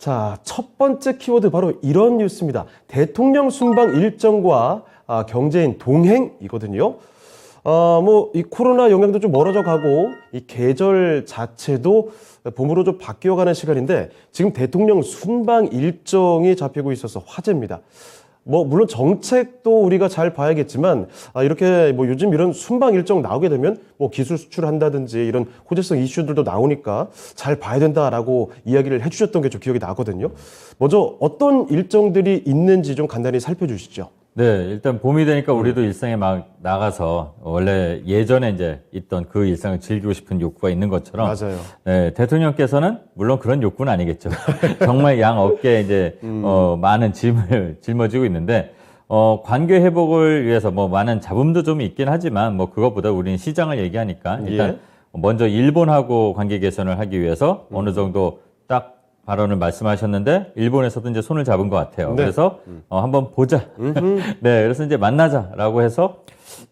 자, 첫 번째 키워드 바로 이런 뉴스입니다. 대통령 순방 일정과 경제인 동행이거든요. 이 코로나 영향도 좀 멀어져 가고, 이 계절 자체도 봄으로 좀 바뀌어가는 시간인데, 지금 대통령 순방 일정이 잡히고 있어서 화제입니다. 물론 정책도 우리가 잘 봐야겠지만, 이렇게 요즘 이런 순방 일정 나오게 되면 기술 수출한다든지 이런 호재성 이슈들도 나오니까 잘 봐야 된다라고 이야기를 해주셨던 게 좀 기억이 나거든요. 먼저 어떤 일정들이 있는지 좀 간단히 살펴주시죠. 네, 일단 봄이 되니까 우리도 일상에 막 나가서 원래 예전에 이제 있던 그 일상을 즐기고 싶은 욕구가 있는 것처럼. 맞아요. 네, 대통령께서는 물론 그런 욕구는 아니겠죠. 정말 양 어깨에 이제 많은 짐을 짊어지고 있는데 관계 회복을 위해서 많은 잡음도 좀 있긴 하지만 그것보다 우리는 시장을 얘기하니까 일단 먼저 일본하고 관계 개선을 하기 위해서 어느 정도 딱 발언을 말씀하셨는데 일본에서도 이제 손을 잡은 것 같아요. 네. 그래서 한번 보자. 네, 그래서 이제 만나자라고 해서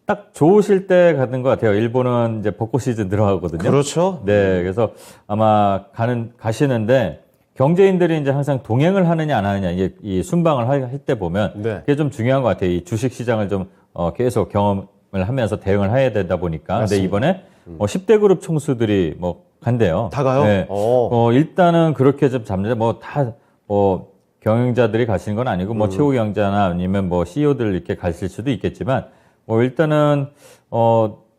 딱 좋으실 때 가는 것 같아요. 일본은 이제 벚꽃 시즌 들어가거든요. 그렇죠. 네, 그래서 아마 가시는데 경제인들이 이제 항상 동행을 하느냐 안 하느냐 이 순방을 할 때 보면 네. 그게 좀 중요한 것 같아요. 이 주식 시장을 좀 계속 경험을 하면서 대응을 해야 되다 보니까. 근데 이번에 10대 그룹 총수들이 간대요. 다 가요? 네. 일단은 그렇게 좀 잡는데 경영자들이 가시는 건 아니고 최고 경자나 아니면 CEO들 이렇게 가실 수도 있겠지만 일단은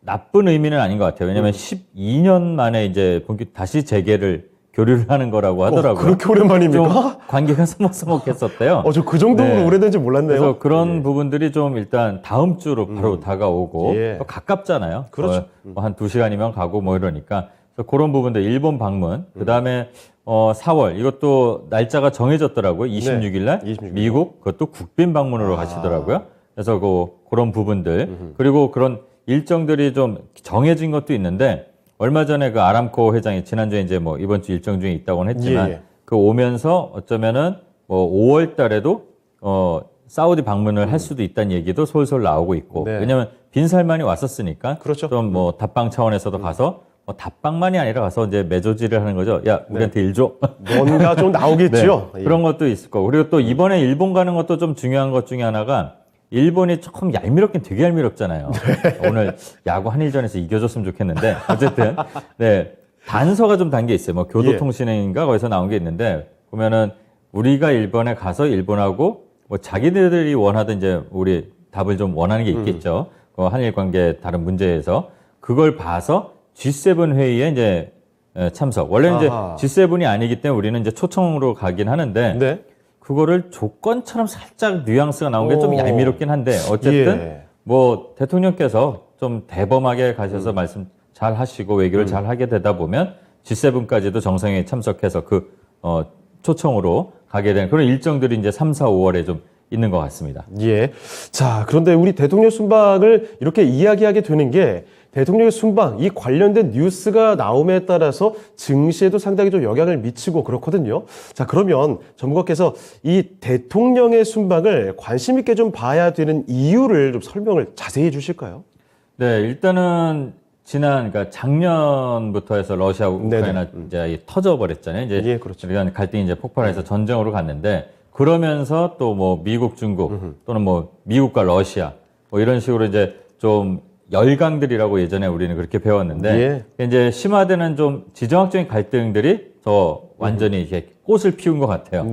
나쁜 의미는 아닌 것 같아요. 왜냐면 12년 만에 이제 다시 재개를 교류를 하는 거라고 하더라고요. 그렇게 오랜만입니까? 좀 관계가 서먹서먹했었대요. 저 그 정도로 네. 오래된지 몰랐네요. 그래서 그런 부분들이 좀 일단 다음 주로 바로 다가오고 또 가깝잖아요. 그렇죠. 한 2시간이면 가고 이러니까 그래서 그런 부분들 일본 방문 그다음에 4월 이것도 날짜가 정해졌더라고요. 26일 날 26일. 미국 그것도 국빈 방문으로 가시더라고요. 그래서 그런 부분들 그리고 그런 일정들이 좀 정해진 것도 있는데 얼마 전에 그 아람코 회장이 지난주에 이제 이번 주 일정 중에 있다고는 했지만 그 오면서 어쩌면은 5월 달에도 사우디 방문을 할 수도 있다는 얘기도 솔솔 나오고 있고. 네. 왜냐면 빈살만이 왔었으니까. 그렇죠. 좀 답방 차원에서도 가서 답방만이 아니라 가서 이제 매조지를 하는 거죠. 야, 우리한테 일 줘. 뭔가 좀 나오겠죠. 네. 그런 것도 있을 거고. 그리고 또 이번에 일본 가는 것도 좀 중요한 것 중에 하나가 일본이 조금 얄미럽긴 되게 얄미럽잖아요. 오늘 야구 한일전에서 이겨줬으면 좋겠는데 어쨌든 네 단서가 좀 담겨 있어요. 교도통신인가 거기서 나온 게 있는데 보면은 우리가 일본에 가서 일본하고 자기들이 원하던 이제 우리 답을 좀 원하는 게 있겠죠. 그 한일 관계 다른 문제에서 그걸 봐서 G7 회의에 이제 참석. 원래 이제 G7이 아니기 때문에 우리는 이제 초청으로 가긴 하는데. 네. 그거를 조건처럼 살짝 뉘앙스가 나온 게 좀 얄미롭긴 한데 어쨌든 대통령께서 좀 대범하게 가셔서 말씀 잘 하시고 외교를 잘 하게 되다 보면 G7까지도 정상회의 참석해서 초청으로 가게 된 그런 일정들이 이제 3, 4, 5월에 좀 있는 것 같습니다. 예. 자, 그런데 우리 대통령 순방을 이렇게 이야기하게 되는 게 대통령의 순방, 이 관련된 뉴스가 나옴에 따라서 증시에도 상당히 좀 영향을 미치고 그렇거든요. 자, 그러면 전문가께서 이 대통령의 순방을 관심 있게 좀 봐야 되는 이유를 좀 설명을 자세히 해 주실까요? 네, 일단은 그러니까 작년부터 해서 러시아, 우크라이나 이제 터져버렸잖아요. 이제 그렇죠. 그러니까 갈등이 이제 폭발해서 전쟁으로 갔는데 그러면서 또 미국, 중국 또는 미국과 러시아 이런 식으로 이제 좀 열강들이라고 예전에 우리는 그렇게 배웠는데 이제 심화되는 좀 지정학적인 갈등들이 더 완전히 이렇게 꽃을 피운 것 같아요.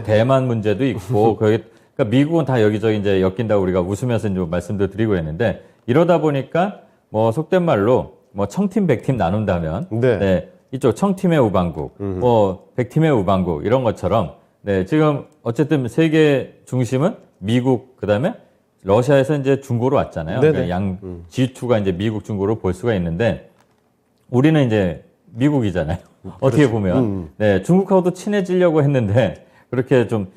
대만 문제도 있고 그러니까 미국은 다 여기저기 이제 엮인다고 우리가 웃으면서 이제 말씀도 드리고 있는데 이러다 보니까 속된 말로 청팀 백팀 나눈다면 네, 이쪽 청팀의 우방국, 백팀의 우방국 이런 것처럼 네, 지금 어쨌든 세계 중심은 미국 그다음에 러시아에서 이제 중고로 왔잖아요. 그러니까 G2가 이제 미국 중고로 볼 수가 있는데 우리는 이제 미국이잖아요. 어떻게 보면 네, 중국하고도 친해지려고 했는데 그렇게 좀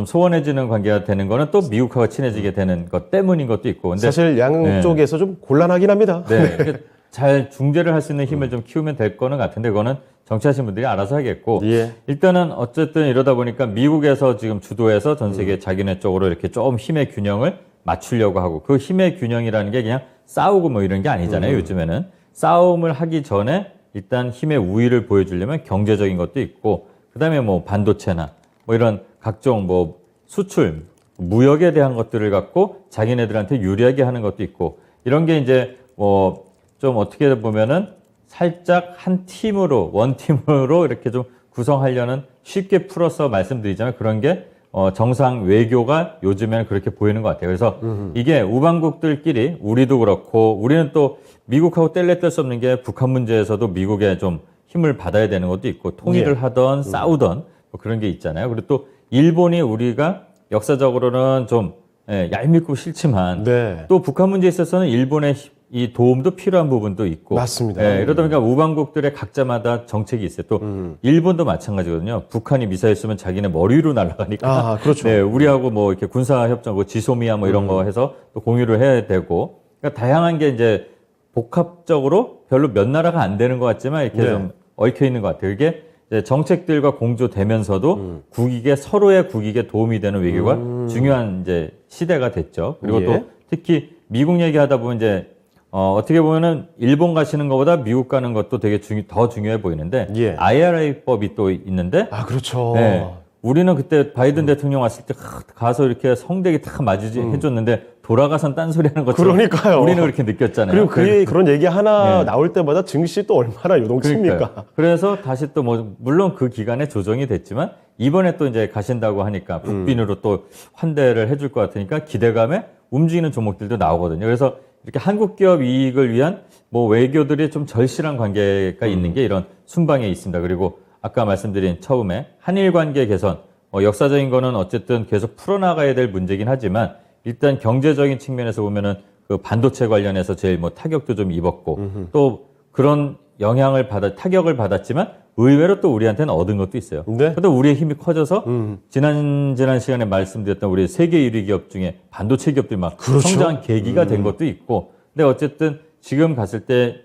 소원해지는 관계가 되는 거는 또 미국하고 친해지게 되는 것 때문인 것도 있고. 근데 사실 양쪽에서 좀 곤란하긴 합니다. 네, 잘 중재를 할 수 있는 힘을 좀 키우면 될 거는 같은데 그거는 정치하신 분들이 알아서 하겠고 일단은 어쨌든 이러다 보니까 미국에서 지금 주도해서 전 세계 자기네 쪽으로 이렇게 좀 힘의 균형을 맞추려고 하고 그 힘의 균형이라는 게 그냥 싸우고 이런 게 아니잖아요. 요즘에는 싸움을 하기 전에 일단 힘의 우위를 보여주려면 경제적인 것도 있고 그다음에 반도체나 뭐 이런 각종 뭐 수출, 무역에 대한 것들을 갖고 자기네들한테 유리하게 하는 것도 있고 이런 게 이제 뭐 좀 어떻게 보면은 살짝 한 팀으로, 원팀으로 이렇게 좀 구성하려는 쉽게 풀어서 말씀드리자면 그런 게 정상 외교가 요즘에는 그렇게 보이는 것 같아요. 그래서 이게 우방국들끼리 우리도 그렇고 우리는 또 미국하고 뗄래 뗄 수 없는 게 북한 문제에서도 미국에 좀 힘을 받아야 되는 것도 있고 통일을 예. 하던 싸우던 뭐 그런 게 있잖아요. 그리고 또 일본이 우리가 역사적으로는 좀 얄밉고 싫지만 네. 또 북한 문제에 있어서는 일본의 이 도움도 필요한 부분도 있고 맞습니다. 이러다 보니까 우방국들의 각자마다 정책이 있어요. 또 일본도 마찬가지거든요. 북한이 미사일 쏘면 자기네 머리 위로 날아가니까 그렇죠. 네, 우리하고 뭐 이렇게 군사 협정, 뭐 지소미아 뭐 이런 거 해서 또 공유를 해야 되고 그러니까 다양한 게 이제 복합적으로 별로 몇 나라가 안 되는 것 같지만 이렇게 네. 좀 얽혀 있는 것 같아요. 이게 이제 정책들과 공조되면서도 국익에 서로의 국익에 도움이 되는 외교가 중요한 이제 시대가 됐죠. 그리고 예. 또 특히 미국 얘기하다 보면 이제 어떻게 보면은 일본 가시는 것보다 미국 가는 것도 되게 더 중요해 보이는데 예. IRA법이 또 있는데 그렇죠. 네, 우리는 그때 바이든 대통령 왔을 때 가서 이렇게 성대기 탁 맞이지 해줬는데 돌아가선 딴소리 하는 것처럼 그러니까요. 우리는 그렇게 느꼈잖아요. 그리고 그런 얘기 하나 네. 나올 때마다 증시 또 얼마나 요동칩니까? 그러니까요. 그래서 다시 또 뭐 물론 그 기간에 조정이 됐지만 이번에 또 이제 가신다고 하니까 국빈으로 또 환대를 해줄 것 같으니까 기대감에 움직이는 종목들도 나오거든요. 그래서 이렇게 한국 기업 이익을 위한 뭐 외교들이 좀 절실한 관계가 있는 게 이런 순방에 있습니다. 그리고 아까 말씀드린 처음에 한일 관계 개선, 역사적인 거는 어쨌든 계속 풀어나가야 될 문제긴 하지만 일단 경제적인 측면에서 보면은 그 반도체 관련해서 제일 뭐 타격도 좀 입었고 또 그런 타격을 받았지만 의외로 또 우리한테는 얻은 것도 있어요. 네. 그런데 우리의 힘이 커져서 지난 시간에 말씀드렸던 우리 세계 1위 기업 중에 반도체 기업들이 막 그렇죠. 성장 계기가 된 것도 있고 근데 어쨌든 지금 갔을 때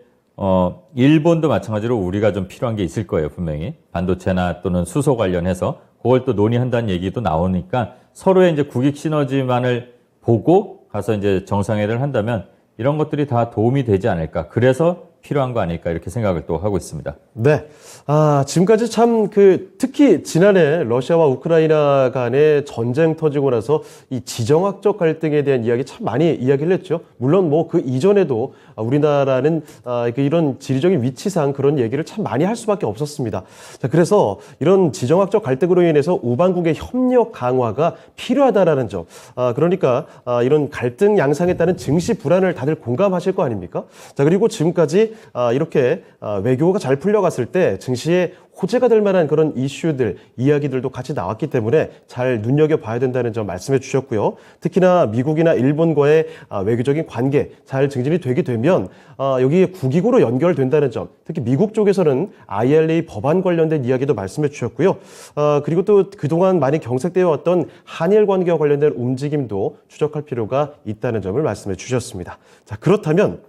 일본도 마찬가지로 우리가 좀 필요한 게 있을 거예요, 분명히. 반도체나 또는 수소 관련해서 그걸 또 논의한다는 얘기도 나오니까 서로의 이제 국익 시너지만을 보고 가서 이제 정상회담을 한다면 이런 것들이 다 도움이 되지 않을까. 그래서 필요한 거 아닐까 이렇게 생각을 또 하고 있습니다. 네. 지금까지 참 특히 지난해 러시아와 우크라이나 간의 전쟁 터지고 나서 이 지정학적 갈등에 대한 이야기 참 많이 이야기를 했죠. 물론 뭐 그 이전에도 우리나라는 이런 지리적인 위치상 그런 얘기를 참 많이 할 수밖에 없었습니다. 자, 그래서 이런 지정학적 갈등으로 인해서 우방국의 협력 강화가 필요하다라는 점. 그러니까 이런 갈등 양상에 따른 증시 불안을 다들 공감하실 거 아닙니까? 자, 그리고 지금까지 이렇게 외교가 잘 풀려갔을 때 증시에 호재가 될 만한 그런 이슈들, 이야기들도 같이 나왔기 때문에 잘 눈여겨봐야 된다는 점 말씀해 주셨고요. 특히나 미국이나 일본과의 외교적인 관계 잘 증진이 되게 되면 여기에 국익으로 연결된다는 점, 특히 미국 쪽에서는 IRA 법안 관련된 이야기도 말씀해 주셨고요. 그리고 또 그동안 많이 경색되어 왔던 한일 관계와 관련된 움직임도 추적할 필요가 있다는 점을 말씀해 주셨습니다. 자, 그렇다면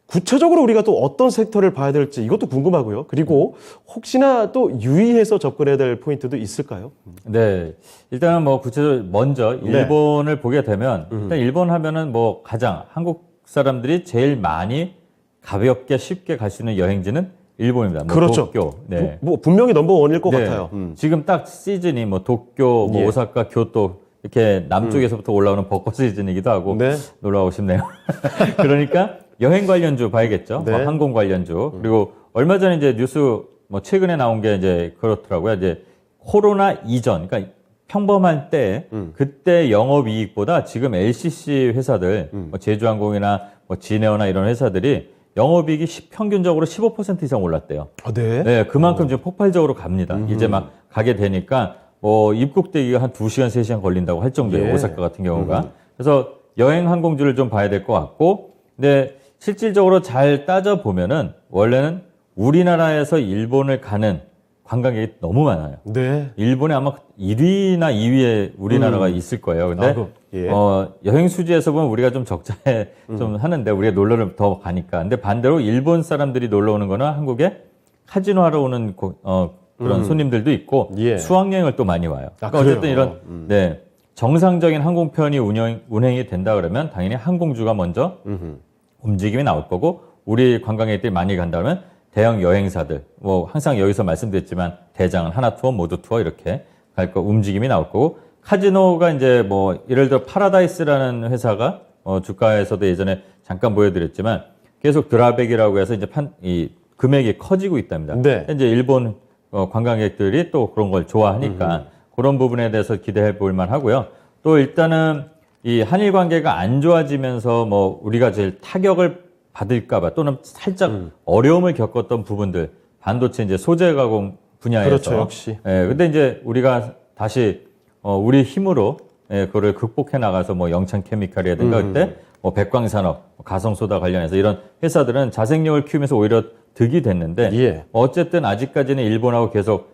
구체적으로 우리가 또 어떤 섹터를 봐야 될지 이것도 궁금하고요. 그리고 혹시나 또 유의해서 접근해야 될 포인트도 있을까요? 네. 일단은 뭐 구체적으로 먼저 일본을 보게 되면 일단 일본 하면은 뭐 가장 한국 사람들이 제일 많이 가볍게 쉽게 갈 수 있는 여행지는 일본입니다. 뭐 그렇죠. 도쿄. 네. 뭐 분명히 넘버원일 것 네. 같아요. 지금 딱 시즌이 뭐 도쿄, 뭐 예. 오사카, 교토 이렇게 남쪽에서부터 올라오는 벚꽃 시즌이기도 하고 네. 놀러 가고 싶네요. 그러니까 여행 관련주 봐야겠죠. 네. 뭐 항공 관련주. 그리고 얼마 전에 이제 뉴스 뭐 최근에 나온 게 이제 그렇더라고요. 이제 코로나 이전, 그러니까 평범한 때 그때 영업이익보다 지금 LCC 회사들, 뭐 제주항공이나 뭐 진에어나 이런 회사들이 영업이익이 평균적으로 15% 이상 올랐대요. 네. 네, 그만큼 지금 폭발적으로 갑니다. 이제 막 가게 되니까 뭐 입국되기가 한 2시간, 3시간 걸린다고 할 정도예요. 예. 오사카 같은 경우가. 그래서 여행 항공주를 좀 봐야 될 것 같고, 근데 실질적으로 잘 따져보면은 원래는 우리나라에서 일본을 가는 관광객이 너무 많아요. 네. 일본에 아마 1위나 2위에 우리나라가 있을 거예요. 근데 예. 여행 수지에서 보면 우리가 좀 적자에 좀 하는데 우리가 놀러를 더 가니까. 근데 반대로 일본 사람들이 놀러 오는 거는 한국에 카지노 하러 오는 그런 손님들도 있고 예. 수학여행을 또 많이 와요. 그러니까 그래요? 어쨌든 이런 네, 정상적인 항공편이 운행이 된다 그러면 당연히 항공주가 먼저 움직임이 나올 거고 우리 관광객들이 많이 간다면 대형 여행사들 뭐 항상 여기서 말씀드렸지만 대장은 하나투어, 모두투어 이렇게 갈 거 움직임이 나올 거고 카지노가 이제 뭐 예를 들어 파라다이스라는 회사가 주가에서도 예전에 잠깐 보여드렸지만 계속 드라백이라고 해서 이제 이 금액이 커지고 있답니다. 네. 이제 일본 관광객들이 또 그런 걸 좋아하니까 그런 부분에 대해서 기대해 볼 만하고요. 또 일단은 이 한일 관계가 안 좋아지면서 뭐 우리가 제일 타격을 받을까봐 또는 살짝 어려움을 겪었던 부분들 반도체 이제 소재 가공 분야에서 그렇죠, 역시. 예, 근데 이제 우리가 다시 우리 힘으로 그거를 극복해 나가서 뭐 영창 케미칼이라든가 그때 뭐 백광산업, 가성소다 관련해서 이런 회사들은 자생력을 키우면서 오히려 득이 됐는데 예. 어쨌든 아직까지는 일본하고 계속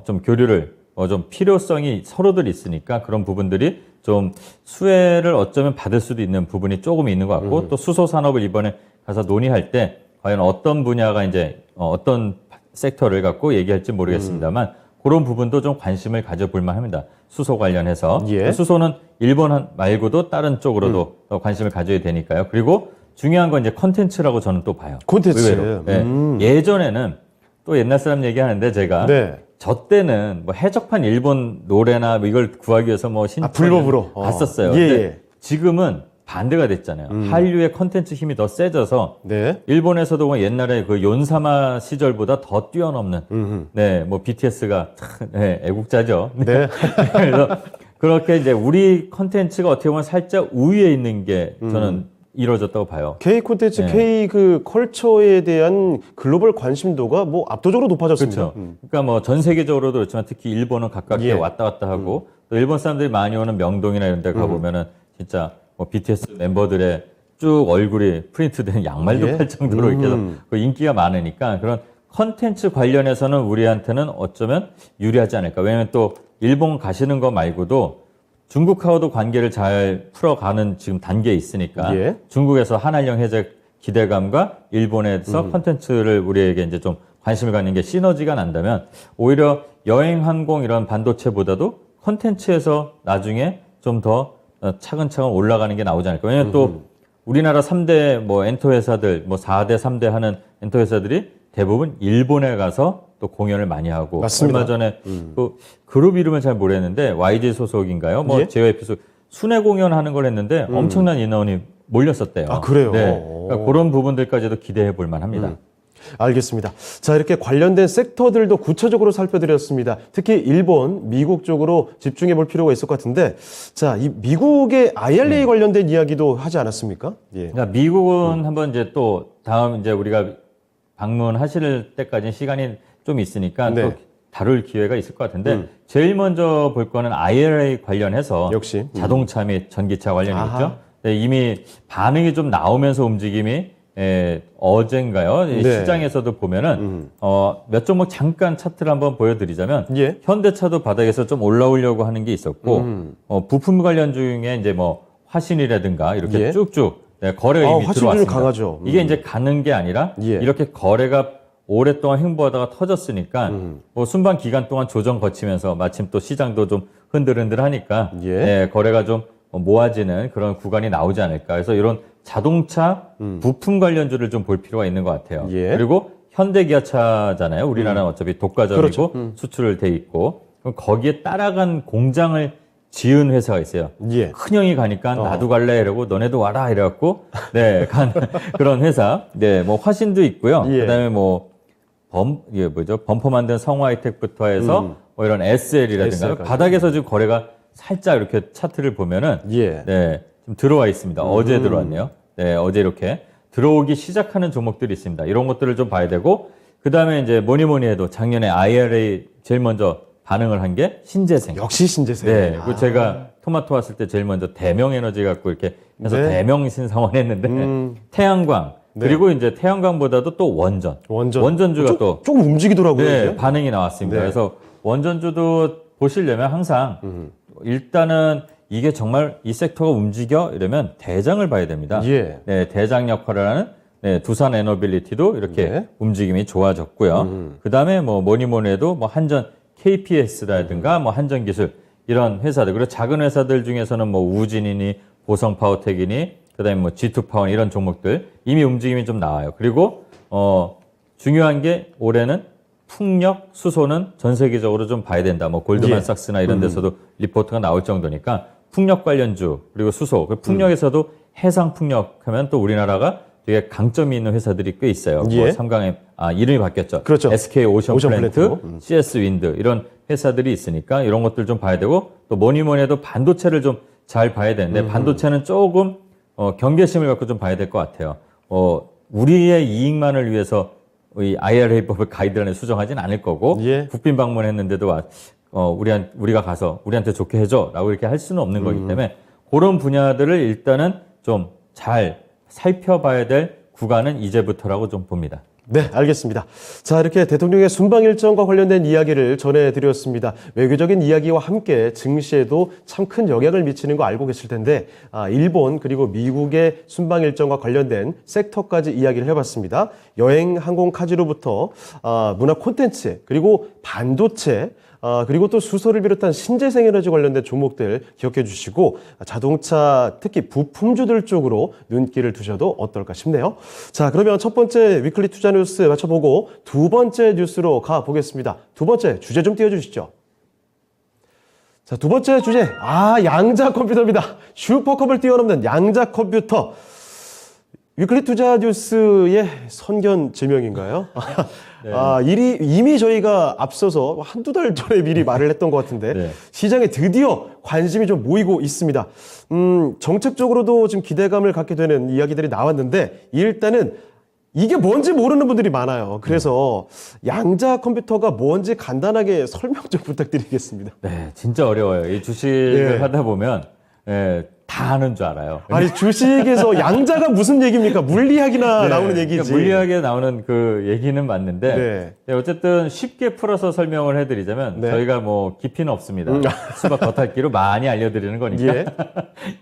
좀 교류를 좀 필요성이 서로들 있으니까 그런 부분들이 좀 수혜를 어쩌면 받을 수도 있는 부분이 조금 있는 것 같고 또 수소 산업을 이번에 가서 논의할 때 과연 어떤 분야가 이제 어떤 섹터를 갖고 얘기할지 모르겠습니다만 그런 부분도 좀 관심을 가져볼 만합니다. 수소 관련해서 예. 수소는 일본 말고도 다른 쪽으로도 관심을 가져야 되니까요. 그리고 중요한 건 이제 컨텐츠라고 저는 또 봐요. 콘텐츠. 의외로. 네. 예전에는 또 옛날 사람 얘기하는데 제가 네. 저 때는 뭐 해적판 일본 노래나 뭐 이걸 구하기 위해서 뭐 신청 불법으로 갔었어요. 예, 근데 예. 지금은 반대가 됐잖아요. 한류의 컨텐츠 힘이 더 세져서 네. 일본에서도 뭐 옛날에 그 연사마 시절보다 더 뛰어넘는 네, 뭐 BTS가 네, 애국자죠. 네. 그래서 그렇게 이제 우리 컨텐츠가 어떻게 보면 살짝 우위에 있는 게 저는 이루어졌다고 봐요. K 콘텐츠, 네. K 그 컬처에 대한 글로벌 관심도가 뭐 압도적으로 높아졌습니다. 그렇죠. 그러니까 뭐 전 세계적으로도 그렇지만 특히 일본은 가깝게 예. 왔다 갔다 하고 또 일본 사람들이 많이 오는 명동이나 이런 데 가보면은 진짜 뭐 BTS 멤버들의 쭉 얼굴이 프린트된 양말도 예. 팔 정도로 이렇게 해서 그 인기가 많으니까 그런 컨텐츠 관련해서는 우리한테는 어쩌면 유리하지 않을까. 왜냐면 또 일본 가시는 거 말고도 중국하고도 관계를 잘 풀어가는 지금 단계에 있으니까 예. 중국에서 한한령 해제 기대감과 일본에서 컨텐츠를 우리에게 이제 좀 관심을 갖는 게 시너지가 난다면 오히려 여행, 항공 이런 반도체보다도 컨텐츠에서 나중에 좀 더 차근차근 올라가는 게 나오지 않을까. 왜냐면 또 우리나라 3대 뭐 엔터 회사들, 뭐 4대, 3대 하는 엔터 회사들이 대부분 일본에 가서 또 공연을 많이 하고 맞습니다. 얼마 전에 그 그룹 이름을 잘 모르겠는데 YG 소속인가요? 뭐 예? JYP 소속 순회 공연하는 걸 했는데 엄청난 인원이 몰렸었대요. 아, 그래요? 네. 그러니까 그런 부분들까지도 기대해 볼 만합니다. 알겠습니다. 자, 이렇게 관련된 섹터들도 구체적으로 살펴드렸습니다. 특히 일본, 미국 쪽으로 집중해 볼 필요가 있을 것 같은데, 자, 이 미국의 IRA 관련된 이야기도 하지 않았습니까? 예. 그러니까 미국은 한번 이제 또 다음 이제 우리가 방문하실 때까지 시간이 좀 있으니까 네. 또 다룰 기회가 있을 것 같은데 제일 먼저 볼 거는 IRA 관련해서 역시. 자동차 및 전기차 관련이 아하. 있죠. 네, 이미 반응이 좀 나오면서 움직임이 어젠가요? 이 네. 시장에서도 보면은 몇 종목 잠깐 차트를 한번 보여드리자면 예. 현대차도 바닥에서 좀 올라오려고 하는 게 있었고 부품 관련 중에 이제 뭐 화신이라든가 이렇게 예. 쭉쭉 거래가 이미 화신주는 들어왔습니다. 강하죠. 이게 이제 가는 게 아니라 예. 이렇게 거래가 오랫동안 횡보하다가 터졌으니까 뭐 순방 기간 동안 조정 거치면서 마침 또 시장도 좀 흔들흔들하니까 예. 거래가 좀 모아지는 그런 구간이 나오지 않을까. 그래서 이런 자동차 부품 관련주를 좀 볼 필요가 있는 것 같아요. 예. 그리고 현대기아차잖아요. 우리나라는 어차피 독과점이고 그렇죠. 수출을 돼 있고 그럼 거기에 따라간 공장을 지은 회사가 있어요. 예. 큰형이 가니까 나도 갈래 이러고 너네도 와라 이래갖고 간 그런 회사. 네, 뭐 화신도 있고요. 예. 그다음에 뭐 범퍼 만든 성화이텍부터 해서 뭐 이런 SL이라든가 SL 까지. 바닥에서 지금 거래가 살짝 이렇게 차트를 보면은 예. 네, 좀 들어와 있습니다. 어제 들어왔네요. 네, 어제 이렇게 들어오기 시작하는 종목들이 있습니다. 이런 것들을 좀 봐야 되고 그다음에 이제 뭐니 해도 작년에 IRA 제일 먼저 반응을 한 게 신재생. 역시 신재생. 네, 그 제가 토마토 왔을 때 제일 먼저 대명에너지 갖고 이렇게 해서 네. 대명신상원 했는데 태양광 네. 그리고 이제 태양광보다도 또 원전주가 또 조금 움직이더라고요. 네, 이제. 반응이 나왔습니다. 네. 그래서 원전주도 보시려면 항상 일단은 이게 정말 이 섹터가 움직여 이러면 대장을 봐야 됩니다. 예. 네, 대장 역할을 하는 두산 에너빌리티도 이렇게 네. 움직임이 좋아졌고요. 그다음에 뭐 뭐니 해도 뭐 한전 KPS라든가 뭐 한전기술 이런 회사들 그리고 작은 회사들 중에서는 뭐 우진이니 보성파워텍이니 그다음에 뭐 G2파원 이런 종목들 이미 움직임이 좀 나와요. 그리고 중요한 게 올해는 풍력, 수소는 전 세계적으로 좀 봐야 된다. 뭐 골드만삭스나 이런 데서도 리포트가 나올 정도니까 풍력 관련주 그리고 수소, 그 풍력에서도 해상 풍력 하면 또 우리나라가 되게 강점이 있는 회사들이 꽤 있어요. 예. 뭐 삼강에 이름이 바뀌었죠. 그렇죠. SK 오션 플랜트, 플랜트. CS 윈드 이런 회사들이 있으니까 이런 것들 좀 봐야 되고 또 뭐니 해도 반도체를 좀 잘 봐야 되는데 반도체는 조금 경계심을 갖고 좀 봐야 될 것 같아요. 우리의 이익만을 위해서 이 IRA법을 가이드라인에 수정하진 않을 거고 예. 국빈 방문했는데도 우리가 가서 우리한테 좋게 해줘라고 이렇게 할 수는 없는 거기 때문에 그런 분야들을 일단은 좀 잘 살펴봐야 될 구간은 이제부터라고 좀 봅니다. 네, 알겠습니다. 자, 이렇게 대통령의 순방 일정과 관련된 이야기를 전해드렸습니다. 외교적인 이야기와 함께 증시에도 참 큰 영향을 미치는 거 알고 계실 텐데, 일본 그리고 미국의 순방 일정과 관련된 섹터까지 이야기를 해봤습니다. 여행, 항공, 카지노부터 문화 콘텐츠, 그리고 반도체, 그리고 또 수소를 비롯한 신재생 에너지 관련된 종목들 기억해 주시고 자동차 특히 부품주들 쪽으로 눈길을 두셔도 어떨까 싶네요. 자, 그러면 첫 번째 위클리 투자 뉴스 맞춰보고 두 번째 뉴스로 가보겠습니다. 두 번째 주제 좀 띄워주시죠. 자, 두 번째 주제. 양자 컴퓨터입니다. 슈퍼컵을 뛰어넘는 양자 컴퓨터. 위클리 투자 뉴스의 선견 지명인가요? 네. 이미 저희가 앞서서 한두 달 전에 미리 말을 했던 것 같은데 네. 시장에 드디어 관심이 좀 모이고 있습니다. 정책적으로도 지금 기대감을 갖게 되는 이야기들이 나왔는데 일단은 이게 뭔지 모르는 분들이 많아요. 그래서 양자 컴퓨터가 뭔지 간단하게 설명 좀 부탁드리겠습니다. 네, 진짜 어려워요. 이 주식을 하다 보면 다 아는 줄 알아요. 아니 주식에서 양자가 무슨 얘기입니까? 물리학이나 나오는 얘기지. 그러니까 물리학에 나오는 그 얘기는 맞는데 어쨌든 쉽게 풀어서 설명을 해드리자면 저희가 뭐 깊이는 없습니다. 수박 겉핥기로 많이 알려드리는 거니까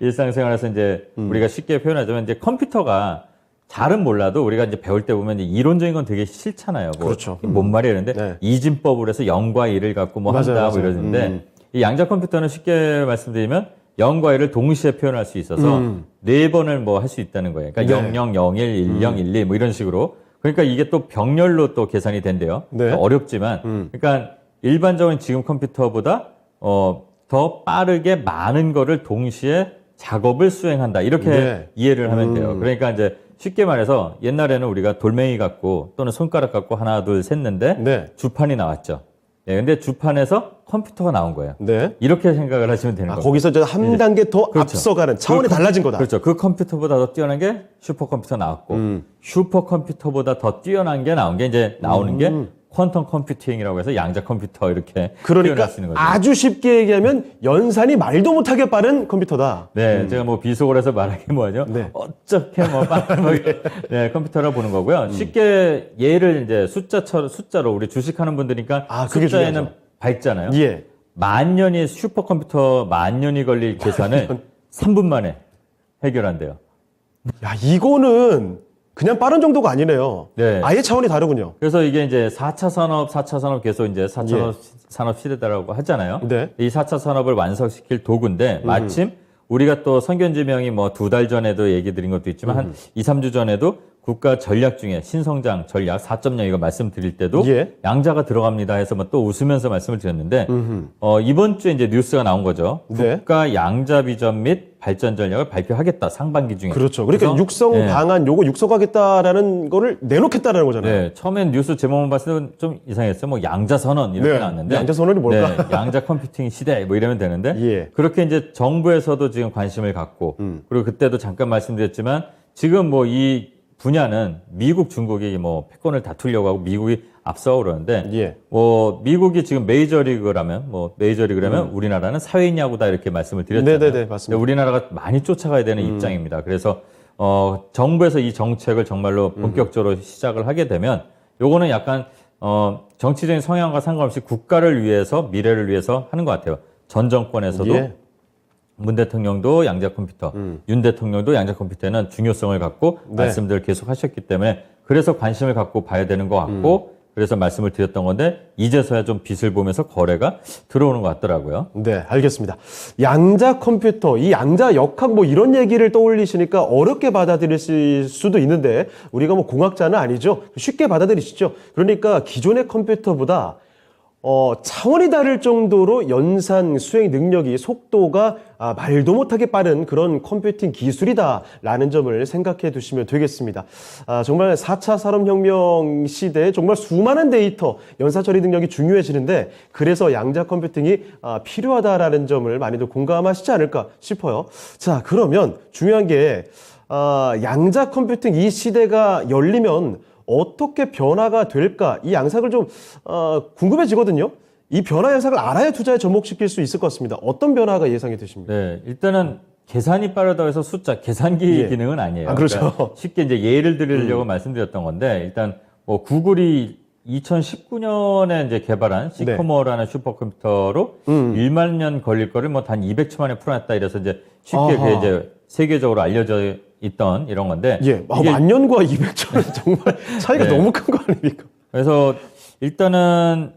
일상생활에서 이제 우리가 쉽게 표현하자면 이제 컴퓨터가 잘은 몰라도 우리가 이제 배울 때 보면 이제 이론적인 건 되게 싫잖아요. 뭐 그렇죠. 뭔 말이야 이러는데 이진법을 해서 0과 1을 갖고 뭐 한다 뭐 이러는데 이 양자 컴퓨터는 쉽게 말씀드리면 0과 1을 동시에 표현할 수 있어서 4번을 뭐 할 수 있다는 거예요. 그러니까 00, 01, 10, 12 뭐 이런 식으로. 그러니까 이게 또 병렬로 또 계산이 된대요. 그러니까 어렵지만 그러니까 일반적인 지금 컴퓨터보다 더 빠르게 많은 거를 동시에 작업을 수행한다. 이렇게 이해를 하면 돼요. 그러니까 이제 쉽게 말해서 옛날에는 우리가 돌멩이 갖고 또는 손가락 갖고 하나, 둘, 셋는데 주판이 나왔죠. 근데 주판에서 컴퓨터가 나온 거예요. 이렇게 생각을 하시면 되는 거예요. 거기서 이제 한 단계 더 앞서가는 차원이 달라진 거다. 그렇죠. 그 컴퓨터보다 더 뛰어난 게 슈퍼컴퓨터 나왔고 슈퍼컴퓨터보다 더 뛰어난 게 나온 게 이제 나오는 게 퀀텀 컴퓨팅이라고 해서 양자 컴퓨터 이렇게 그러니까 쓰는 거죠. 아주 쉽게 얘기하면 연산이 말도 못하게 빠른 컴퓨터다. 제가 뭐 비속어를 해서 말하기 뭐하죠? 어떻게 뭐 빠르게 컴퓨터라 보는 거고요. 쉽게 얘를 이제 숫자로 우리 주식하는 분들이니까 숫자에는 밝잖아요. 만 년이 슈퍼컴퓨터 만 년이 걸릴 계산을 3분 만에 해결한대요. 야, 이거는 그냥 빠른 정도가 아니네요. 아예 차원이 다르군요. 그래서 이게 이제 4차 산업 계속 이제 4차 산업 시대다라고 하잖아요. 이 4차 산업을 완성시킬 도구인데 마침 우리가 또 선견지명이 뭐 2달 전에도 얘기 드린 것도 있지만 한 2, 3주 전에도 국가 전략 중에 신성장 전략 4.0 이거 말씀드릴 때도 양자가 들어갑니다 해서 뭐 또 웃으면서 말씀을 드렸는데 이번 주에 이제 뉴스가 나온 거죠. 국가 양자 비전 및 발전 전략을 발표하겠다 상반기 중에. 그렇죠. 그러니까 육성 방안 요거 육성하겠다라는 거를 내놓겠다라는 거잖아요. 처음엔 뉴스 제목만 봤을 때는 좀 이상했어요. 뭐 양자 선언 이렇게 나왔는데. 양자 선언이 뭘까? 양자 컴퓨팅 시대 뭐 이러면 되는데 그렇게 이제 정부에서도 지금 관심을 갖고 그리고 그때도 잠깐 말씀드렸지만 지금 뭐 이 분야는 미국, 중국이 뭐 패권을 다투려고 하고 미국이 앞서고 그러는데 뭐 미국이 지금 메이저리그라면 우리나라는 사회인 야구다 이렇게 말씀을 드렸잖아요. 네네네, 맞습니다. 우리나라가 많이 쫓아가야 되는 입장입니다. 그래서 정부에서 이 정책을 정말로 본격적으로 시작을 하게 되면 요거는 약간 정치적인 성향과 상관없이 국가를 위해서 미래를 위해서 하는 것 같아요. 전 정권에서도 문 대통령도 양자 컴퓨터, 윤 대통령도 양자 컴퓨터에는 중요성을 갖고 말씀들을 계속 하셨기 때문에 그래서 관심을 갖고 봐야 되는 것 같고 그래서 말씀을 드렸던 건데 이제서야 좀 빛을 보면서 거래가 들어오는 것 같더라고요. 네, 알겠습니다. 양자 컴퓨터, 이 양자 역학 뭐 이런 얘기를 떠올리시니까 어렵게 받아들이실 수도 있는데 우리가 뭐 공학자는 아니죠. 쉽게 받아들이시죠. 그러니까 기존의 컴퓨터보다 차원이 다를 정도로 연산 수행 능력이 속도가 말도 못하게 빠른 그런 컴퓨팅 기술이다라는 점을 생각해 두시면 되겠습니다. 정말 4차 산업혁명 시대에 정말 수많은 데이터 연산 처리 능력이 중요해지는데 그래서 양자 컴퓨팅이 필요하다라는 점을 많이들 공감하시지 않을까 싶어요. 자, 그러면 중요한 게 양자 컴퓨팅 이 시대가 열리면 어떻게 변화가 될까? 이 양상을 좀 궁금해지거든요. 이 변화 양상을 알아야 투자에 접목시킬 수 있을 것 같습니다. 어떤 변화가 예상이 되십니까? 네, 일단은 계산이 빠르다고 해서 숫자, 계산기 예. 기능은 아니에요. 그렇죠. 그러니까 쉽게 이제 예를 들으려고 말씀드렸던 건데 일단 뭐 구글이 2019년에 이제 개발한 시커머라는 슈퍼컴퓨터로 1만 년 걸릴 거를 뭐 단 200초 만에 풀어냈다 이래서 이제 쉽게 그게 이제 세계적으로 알려져 있던 이런 건데. 예, 만년과 200초는 정말 차이가 네. 너무 큰 거 아닙니까? 그래서 일단은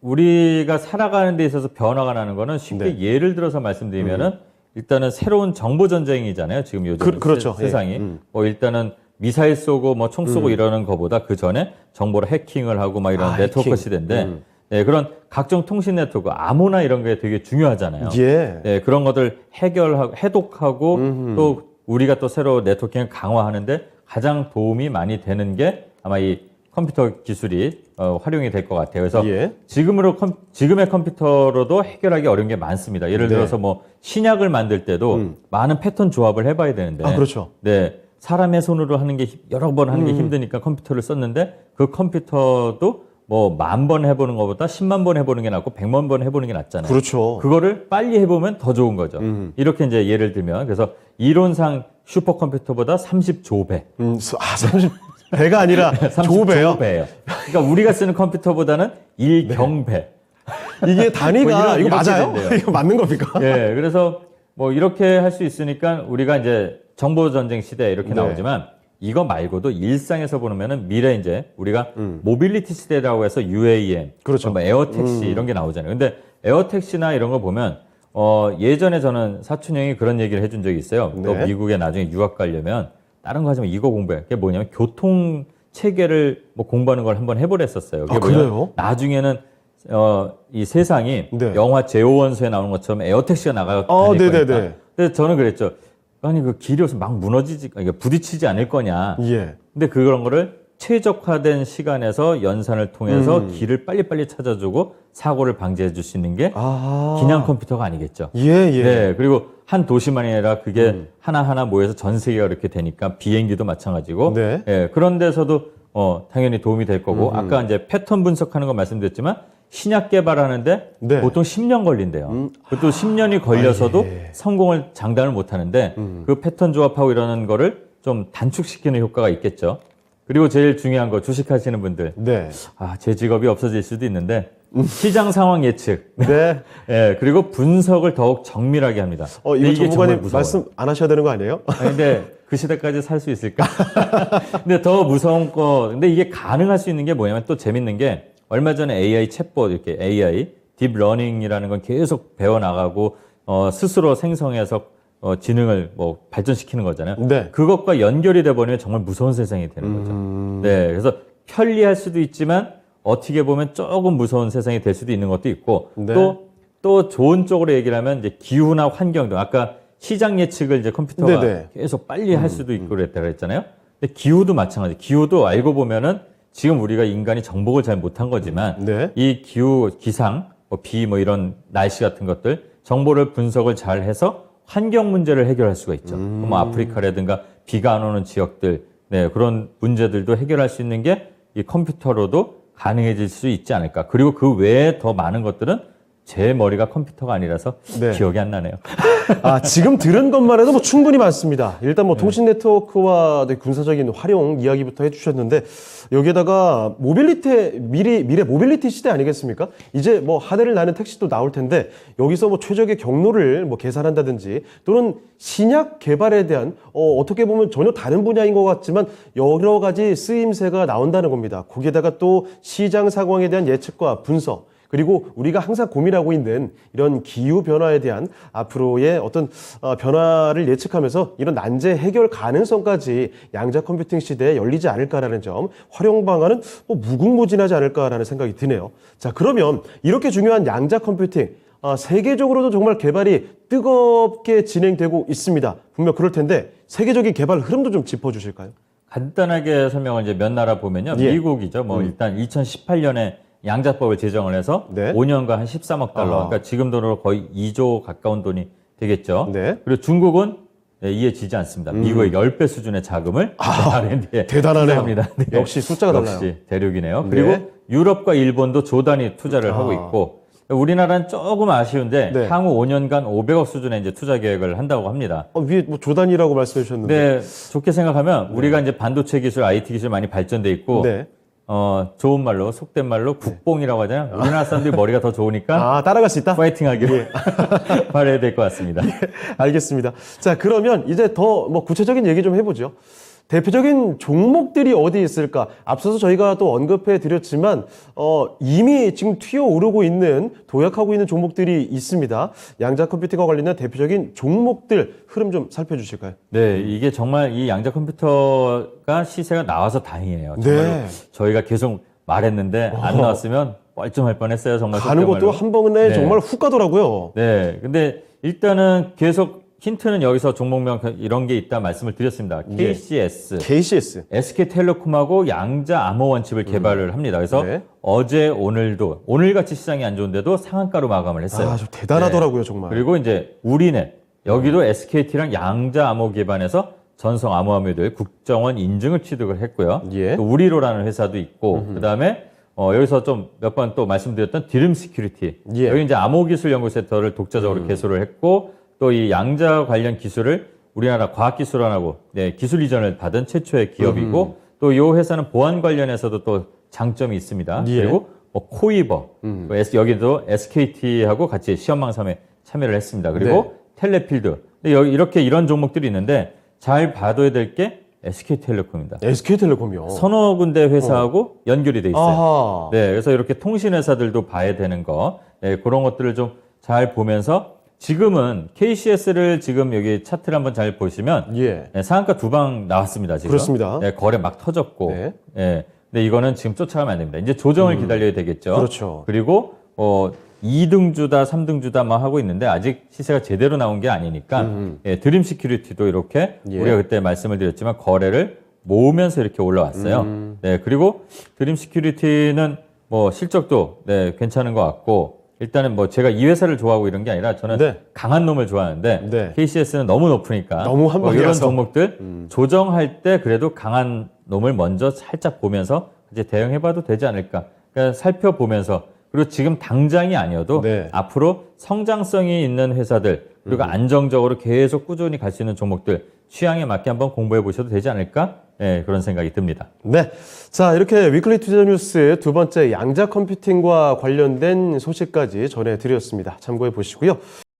우리가 살아가는 데 있어서 변화가 나는 거는 쉽게 예를 들어서 말씀드리면은 일단은 새로운 정보 전쟁이잖아요. 지금 요즘 그렇죠. 세상이. 예. 뭐 일단은 미사일 쏘고 뭐 총 쏘고 이러는 거보다 그 전에 정보를 해킹을 하고 막 이런 네트워크 해킹. 시대인데 네, 그런 각종 통신 네트워크 아무나 이런 게 되게 중요하잖아요. 예. 네, 그런 것들 해결하고 해독하고 또 우리가 또 새로 네트워킹을 강화하는데 가장 도움이 많이 되는 게 아마 이 컴퓨터 기술이 활용이 될 것 같아요. 그래서 예. 지금의 컴퓨터로도 해결하기 어려운 게 많습니다. 예를 네. 들어서 뭐 신약을 만들 때도 많은 패턴 조합을 해봐야 되는데, 그렇죠. 네, 사람의 손으로 하는 게 여러 번 하는 게 힘드니까 컴퓨터를 썼는데 그 컴퓨터도 뭐 10,000번 해보는 것보다 10만 번 해보는 게 낫고 100만 번 해보는 게 낫잖아요. 그렇죠. 그거를 빨리 해보면 더 좋은 거죠. 이렇게 이제 예를 들면 그래서 이론상 슈퍼컴퓨터보다 30조배. 30배가 아니라 조배요. 조배예요. 그러니까 우리가 쓰는 컴퓨터보다는 1경배. 이게 단위가 뭐 이거 이렇게 맞아요? 된대요. 이거 맞는 겁니까? 예, 그래서 뭐 이렇게 할 수 있으니까 우리가 이제 정보 전쟁 시대 이렇게 네. 나오지만 이거 말고도 일상에서 보면은 미래 이제 우리가 모빌리티 시대라고 해서 UAM, 그렇죠. 뭐 에어택시 이런 게 나오잖아요. 근데 에어택시나 이런 거 보면 예전에 저는 사촌 형이 그런 얘기를 해준 적이 있어요. 너 네. 미국에 나중에 유학 가려면 다른 거 하지 마. 이거 공부해. 그게 뭐냐면 교통 체계를 뭐 공부하는 걸 한번 해보랬었어요. 그게 뭐냐면 그래요? 나중에는 이 세상이 네. 영화 제오원수에 나오는 것처럼 에어택시가 나갈 네네네. 거니까. 근데 저는 그랬죠. 아니 그 길이 없으면 막 무너지지, 그러니까 부딪히지 않을 거냐. 예. 근데 그런 거를 최적화된 시간에서 연산을 통해서 길을 빨리빨리 찾아주고 사고를 방지해 줄 수 있는 게 기냥 컴퓨터가 아니겠죠. 예, 예. 네, 그리고 한 도시만이 아니라 그게 하나하나 모여서 전 세계가 이렇게 되니까 비행기도 마찬가지고. 네. 예, 그런 데서도 당연히 도움이 될 거고 아까 이제 패턴 분석하는 거 말씀드렸지만 신약 개발하는데 네. 보통 10년 걸린대요. 그것도 10년이 걸려서도 성공을 장담을 못 하는데 그 패턴 조합하고 이러는 거를 좀 단축시키는 효과가 있겠죠. 그리고 제일 중요한 거 주식하시는 분들. 네. 제 직업이 없어질 수도 있는데 시장 상황 예측. 네. 예, 그리고 분석을 더욱 정밀하게 합니다. 근데 이거 이게 정말 전문가님 무서워요. 말씀 안 하셔야 되는 거 아니에요? 근데 그 시대까지 살 수 있을까? 근데 더 무서운 근데 이게 가능할 수 있는 게 뭐냐면 또 재밌는 게 얼마 전에 AI 챗봇 이렇게 AI 딥러닝이라는 건 계속 배워나가고 스스로 생성해서 지능을 뭐 발전시키는 거잖아요. 네. 그것과 연결이 돼 버리면 정말 무서운 세상이 되는 거죠. 네, 그래서 편리할 수도 있지만 어떻게 보면 조금 무서운 세상이 될 수도 있는 것도 있고 네. 또 좋은 쪽으로 얘기를 하면 이제 기후나 환경 등 아까 시장 예측을 이제 컴퓨터가 네네. 계속 빨리 할 수도 있고 그랬다 그랬잖아요. 근데 기후도 마찬가지. 기후도 알고 보면은 지금 우리가 인간이 정복을 잘 못한 거지만 네. 이 기후, 기상, 비 이런 날씨 같은 것들 정보를 분석을 잘 해서 환경 문제를 해결할 수가 있죠. 뭐 아프리카라든가 비가 안 오는 지역들, 네, 그런 문제들도 해결할 수 있는 게 이 컴퓨터로도 가능해질 수 있지 않을까. 그리고 그 외에 더 많은 것들은 제 머리가 컴퓨터가 아니라서 네. 기억이 안 나네요. 지금 들은 것만 해도 뭐 충분히 많습니다. 일단 뭐 통신 네트워크와 군사적인 활용 이야기부터 해주셨는데 여기에다가 모빌리티 미래 모빌리티 시대 아니겠습니까? 이제 뭐 하늘을 나는 택시도 나올 텐데 여기서 뭐 최적의 경로를 뭐 계산한다든지 또는 신약 개발에 대한 어떻게 보면 전혀 다른 분야인 것 같지만 여러 가지 쓰임새가 나온다는 겁니다. 거기에다가 또 시장 상황에 대한 예측과 분석 그리고 우리가 항상 고민하고 있는 이런 기후 변화에 대한 앞으로의 어떤 변화를 예측하면서 이런 난제 해결 가능성까지 양자 컴퓨팅 시대에 열리지 않을까라는 점, 활용 방안은 뭐 무궁무진하지 않을까라는 생각이 드네요. 자, 그러면 이렇게 중요한 양자 컴퓨팅 세계적으로도 정말 개발이 뜨겁게 진행되고 있습니다. 분명 그럴 텐데 세계적인 개발 흐름도 좀 짚어주실까요? 간단하게 설명을 이제 몇 나라 보면요. 예. 미국이죠. 뭐 일단 2018년에 양자법을 제정을 해서 네. 5년간 한 13억 달러, 그러니까 지금 돈으로 거의 2조 가까운 돈이 되겠죠. 네. 그리고 중국은 이해 지지 않습니다. 미국의 10배 수준의 자금을 R&D에 대단하네요. 투자합니다. 네. 역시 숫자가 달라요. 역시 대륙이네요. 네. 그리고 유럽과 일본도 조단위 투자를 하고 있고 우리나라는 조금 아쉬운데 네. 향후 5년간 500억 수준의 이제 투자 계획을 한다고 합니다. 위에 뭐 조단이라고 말씀해 주셨는데. 네, 좋게 생각하면 우리가 이제 반도체 기술, IT 기술 많이 발전돼 있고 네. 좋은 말로, 속된 말로 국뽕이라고 하잖아요. 우리나라 사람들이 머리가 더 좋으니까 따라갈 수 있다? 파이팅 하기로 바라야 될 것 같습니다. 알겠습니다. 자, 그러면 이제 더 뭐 구체적인 얘기 좀 해보죠. 대표적인 종목들이 어디 있을까? 앞서서 저희가 또 언급해 드렸지만, 이미 지금 튀어오르고 있는, 도약하고 있는 종목들이 있습니다. 양자 컴퓨팅과 관련된 대표적인 종목들 흐름 좀 살펴주실까요? 네, 이게 정말 이 양자 컴퓨터가 시세가 나와서 다행이에요. 정말로 네. 저희가 계속 말했는데 안 나왔으면 뻘쭘할 뻔했어요. 정말 가는 속된 것도 말로. 한 번에 네. 정말 훅 가더라고요. 네, 근데 일단은 계속 힌트는 여기서 종목명 이런 게 있다 말씀을 드렸습니다. KCS, KCS. SK텔레콤하고 양자 암호 원칩을 개발을 합니다. 그래서 네. 어제 오늘도 오늘같이 시장이 안 좋은데도 상한가로 마감을 했어요. 좀 대단하더라고요, 정말. 그리고 이제 우리넷 여기도 SKT랑 양자 암호 기반에서 전송 암호화물들 국정원 인증을 취득을 했고요. 예. 또 우리로라는 회사도 있고 그다음에 여기서 좀 몇 번 또 말씀드렸던 디름 시큐리티. 예. 여기 이제 암호기술연구센터를 독자적으로 개소를 했고 또 이 양자 관련 기술을 우리나라 과학기술원하고 기술 이전을 받은 최초의 기업이고 또 이 회사는 보안 관련해서도 또 장점이 있습니다. 예. 그리고 뭐 코이버, 또 여기도 SKT하고 같이 시험망삼에 참여를 했습니다. 그리고 네. 텔레필드. 근데 여기 이렇게 이런 종목들이 있는데 잘 봐둬야 될 게 SK텔레콤입니다. SK텔레콤이요. 서너 군데 회사하고 연결이 돼 있어요. 아하. 네, 그래서 이렇게 통신회사들도 봐야 되는 거, 그런 것들을 좀 잘 보면서 지금은 KCS를 지금 여기 차트를 한번 잘 보시면 예. 상한가 두 방 나왔습니다. 지금. 그렇습니다. 거래 막 터졌고. 네. 근데 이거는 지금 쫓아가면 안 됩니다. 이제 조정을 기다려야 되겠죠. 그렇죠. 그리고 2등주다, 3등주다 막 하고 있는데 아직 시세가 제대로 나온 게 아니니까 드림 시큐리티도 이렇게 예. 우리가 그때 말씀을 드렸지만 거래를 모으면서 이렇게 올라왔어요. 네, 그리고 드림 시큐리티는 뭐 실적도 괜찮은 것 같고 일단은 뭐 제가 이 회사를 좋아하고 이런 게 아니라 저는 네. 강한 놈을 좋아하는데 네. KCS는 너무 높으니까 너무 한 이런 방이라서. 종목들 조정할 때 그래도 강한 놈을 먼저 살짝 보면서 이제 대응해봐도 되지 않을까. 그러니까 살펴보면서 그리고 지금 당장이 아니어도 네. 앞으로 성장성이 있는 회사들 그리고 안정적으로 계속 꾸준히 갈 수 있는 종목들 취향에 맞게 한번 공부해 보셔도 되지 않을까? 그런 생각이 듭니다. 네. 자, 이렇게 위클리 투자 뉴스 두 번째 양자 컴퓨팅과 관련된 소식까지 전해드렸습니다. 참고해 보시고요.